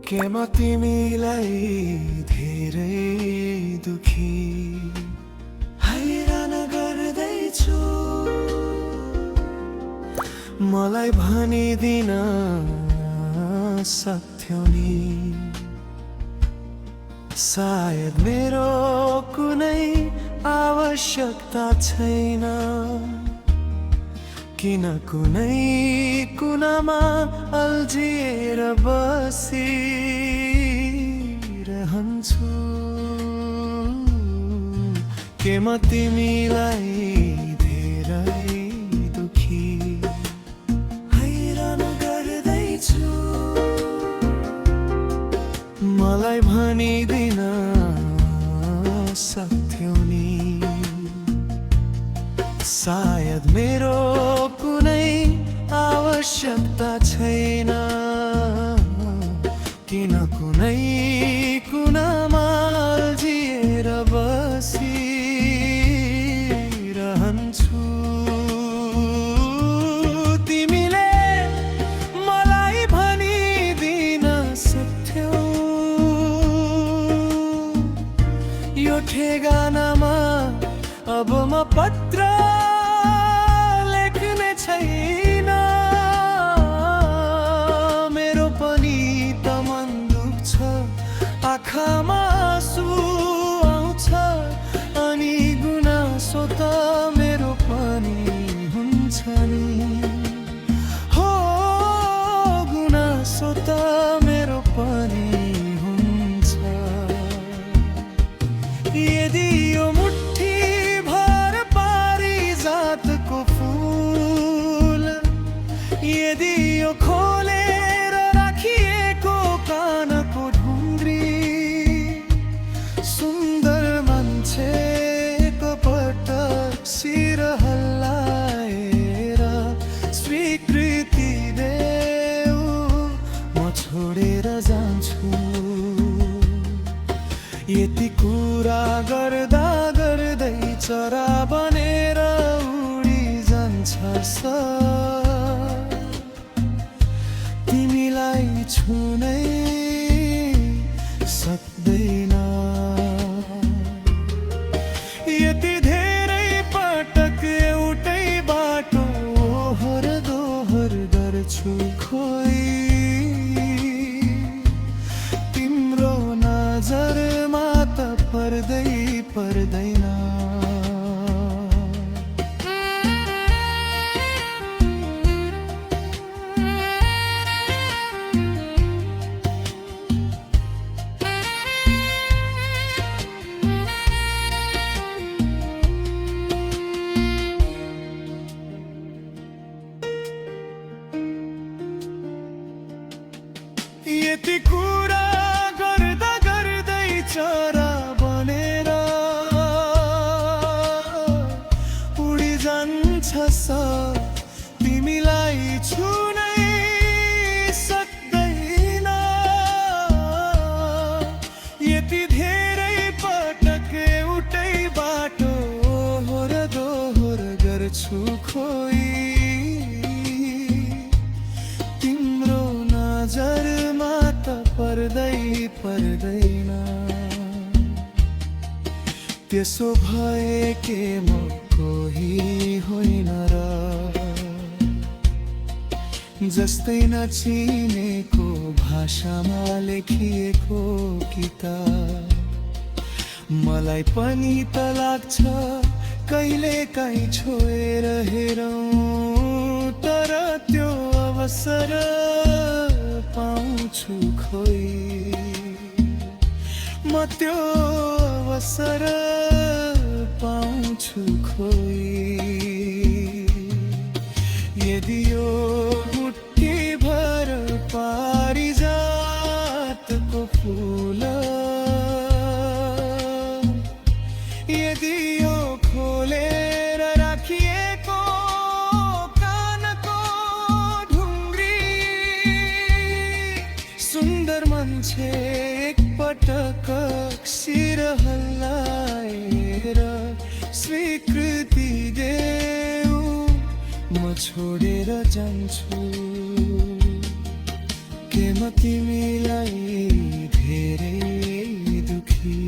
केमा तिमीलाई धेरै दुखी हैरान गर्दैछु मलाई भनिदिन सक्थ्यौ नि सायद मेरो कुनै आवश्यकता छैन किन कुनै कुनामा अल्झिएर बसिरहन्छु के म तिमीलाई धेरै दुखी हैरान गर्दैछु मलाई भनिदिन सक्थ्यौ नि सायद मेरो कुनै आवश्यकता छैन किन कुनै कुनामा अल्झिएर बसिरहन्छु तिमीले मलाई भनिदिन सक्थ्यौ यो ठेगानामा अब म पत्र लेख्ने छैन मेरो पनि त मन दुख्छ आँखामा आँसु आउँछ अनि गुनासो त मेरो पनि हुन्छ नि हो गुनासो त मेरो पनि हुन्छ यदि यो मुट्ठी भर पारिजातको फूल यदि यो खोलेर राखिएको कानको ढुङ्ग्री सुन्दर मान्छेको पटक शिर हल्लाएर स्वीकृति देऊ म छोडेर जान्छु यति कुरा गर्दा गर्दै चरा बनेर उडी जान्छ तिमीलाई छुनै सक्दैन यति धेरै पटक एउटै बाटो ओहर दोहर गर्छु खोइ तिम्रो नजरमा त पर्दैन यति कुरा गर्दा गर्दै चरा बनेर उडी जान्छ तिमीलाई छुनै सक्दैन यति धेरै पटक एउटै बाटो होर दोहोर गर्छु खोइ तिम्रो नजरमा त पर्दैन त्यसो भए के म कोही होइन र जस्तै नचिनेको भाषामा लेखिएको किताब मलाई पनि त लाग्छ कहिले काहीँ छोएर हेरौँ तर त्यो अवसर पाउँछु खोइ म त्यो अवसर पाउँछु खोइ यदि यो मुट्ठी भर पारिजातको फूल यदि यो खोलेर राखिएको कानको ढुङ्ग्री सुन्दर मान्छे एकपटक शिर हल्लाएर स्वीकृति देऊ म छोडेर जान्छु के म तिमीलाई धेरै दुखी